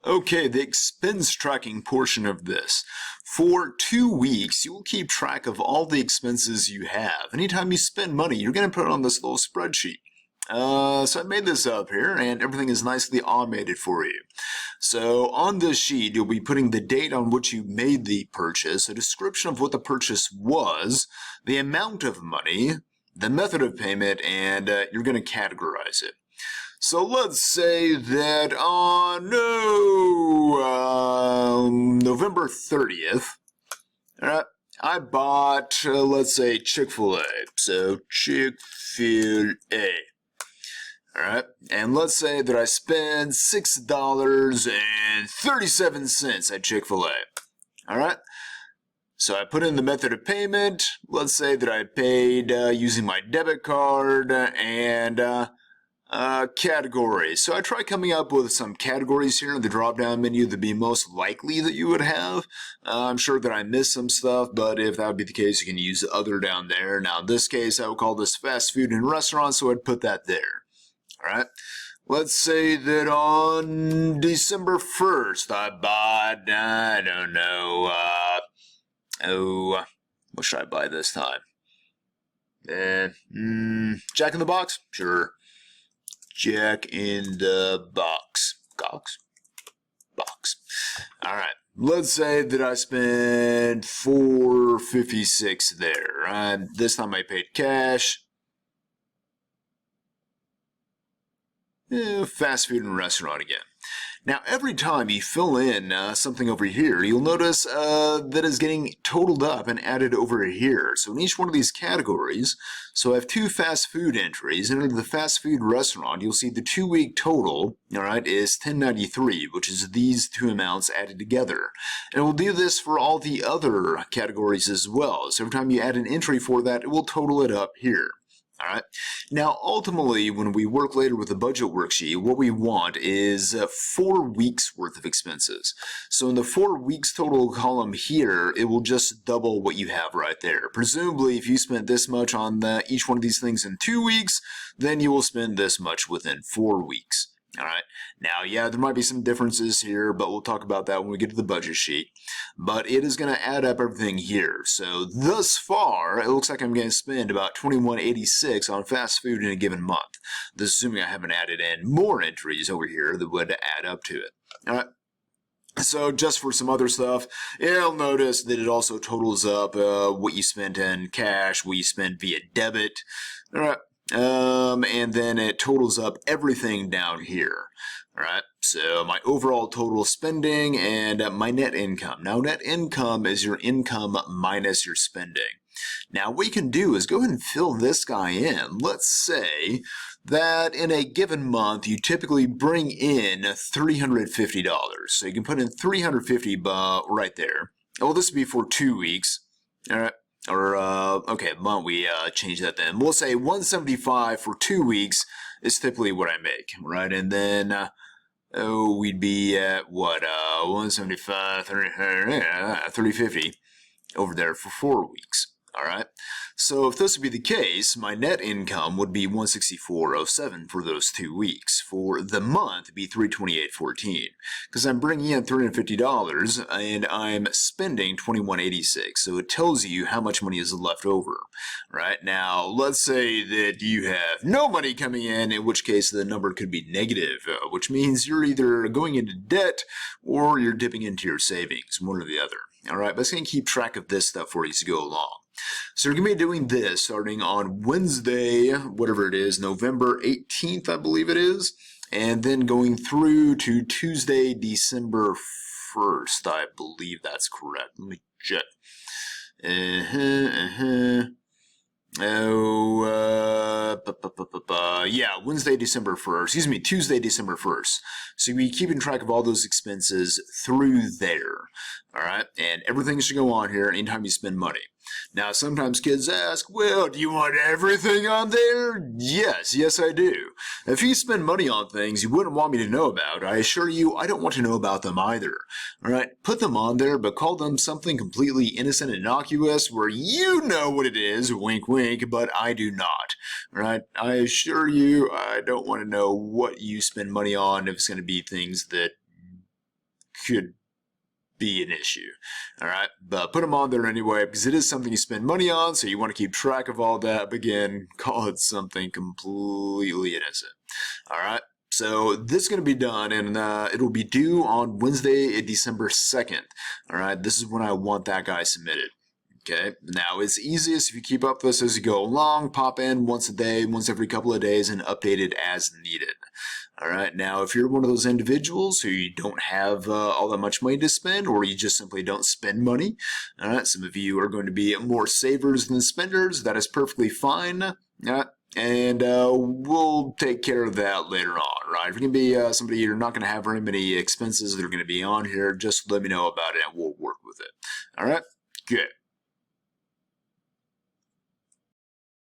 Okay, the expense tracking portion of this. For 2 weeks, you will keep track of all the expenses you have. Anytime you spend money, you're going to put it on this little spreadsheet. So I made this up here, and everything is nicely automated for you. So on this sheet, you'll be putting the date on which you made the purchase, a description of what the purchase was, the amount of money, the method of payment, and you're going to categorize it. So let's say that on November 30th, I bought, let's say, Chick-fil-A. So Chick-fil-A. Alright, and let's say that I spend $6.37 at Chick-fil-A. Alright, so I put in the method of payment. Let's say that I paid using my debit card and categories. So I try coming up with some categories here in the drop-down menu that'd be most likely that you would have. I'm sure that I missed some stuff, but if that would be the case, you can use the other down there. Now in this case, I would call this fast food and restaurant, so I'd put that there. Alright, let's say that on December 1st, I bought, I don't know, what should I buy this time? Jack in the Box? Sure. Jack in the Box. Box. Alright, let's say that I spent $4.56 there. This time I paid cash. Fast food and restaurant again. Now, every time you fill in something over here, you'll notice that is getting totaled up and added over here. So in each one of these categories, so I have 2 fast food entries. And under the fast food restaurant, you'll see the 2-week total, all right, is $10.93, which is these 2 amounts added together. And we'll do this for all the other categories as well. So every time you add an entry for that, it will total it up here. Alright, now ultimately when we work later with the budget worksheet, what we want is 4 weeks worth of expenses. So in the 4 weeks total column here, it will just double what you have right there. Presumably if you spent this much on each one of these things in 2 weeks, then you will spend this much within 4 weeks. Alright, now yeah, there might be some differences here, but we'll talk about that when we get to the budget sheet. But it is going to add up everything here. So thus far, it looks like I'm going to spend about $21.86 on fast food in a given month. This is assuming I haven't added in more entries over here that would add up to it. Alright. So just for some other stuff, you'll notice that it also totals up what you spent in cash, what you spent via debit. Alright. And then it totals up everything down here. Alright, so my overall total spending and my net income. Now, net income is your income minus your spending. Now, what you can do is go ahead and fill this guy in. Let's say that in a given month, you typically bring in $350. So you can put in $350 right there. Well, this would be for 2 weeks. Alright. Or, okay, why don't we change that then? We'll say $175 for 2 weeks is typically what I make, right? And then, we'd be at, what, $175, $350 over there for 4 weeks. Alright, so if this would be the case, my net income would be $164.07 for those 2 weeks. For the month, it'd be $328.14, because I'm bringing in $350 and I'm spending $21.86. So it tells you how much money is left over. Right now, let's say that you have no money coming in which case the number could be negative, which means you're either going into debt or you're dipping into your savings, one or the other. Alright, but it's going to keep track of this stuff for you as you go along. So we're going to be doing this starting on Wednesday, whatever it is, November 18th, I believe it is, and then going through to Tuesday, December 1st. I believe that's correct. Let me check. Yeah, Wednesday, December 1st. Excuse me, Tuesday, December 1st. So you'll be keeping track of all those expenses through there. Alright, and everything should go on here anytime you spend money. Now, sometimes kids ask, well, do you want everything on there? Yes, I do. If you spend money on things you wouldn't want me to know about, I assure you I don't want to know about them either. Alright, put them on there, but call them something completely innocent and innocuous where you know what it is, wink wink, but I do not. Alright, I assure you I don't want to know what you spend money on if it's going to be things that could be an issue. All right, but put them on there anyway because it is something you spend money on, so you want to keep track of all that. But again, call it something completely innocent. All right. So this is going to be done, and it'll be due on Wednesday, December 2nd. All right, this is when I want that guy submitted. Okay, now it's easiest if you keep up this as you go along, pop in once a day, once every couple of days, and update it as needed. All right, now if you're one of those individuals who you don't have all that much money to spend, or you just simply don't spend money, all right, some of you are going to be more savers than spenders. That is perfectly fine. And we'll take care of that later on, right? If you're going to be somebody you're not going to have very many expenses that are going to be on here, just let me know about it and we'll work with it. All right, good.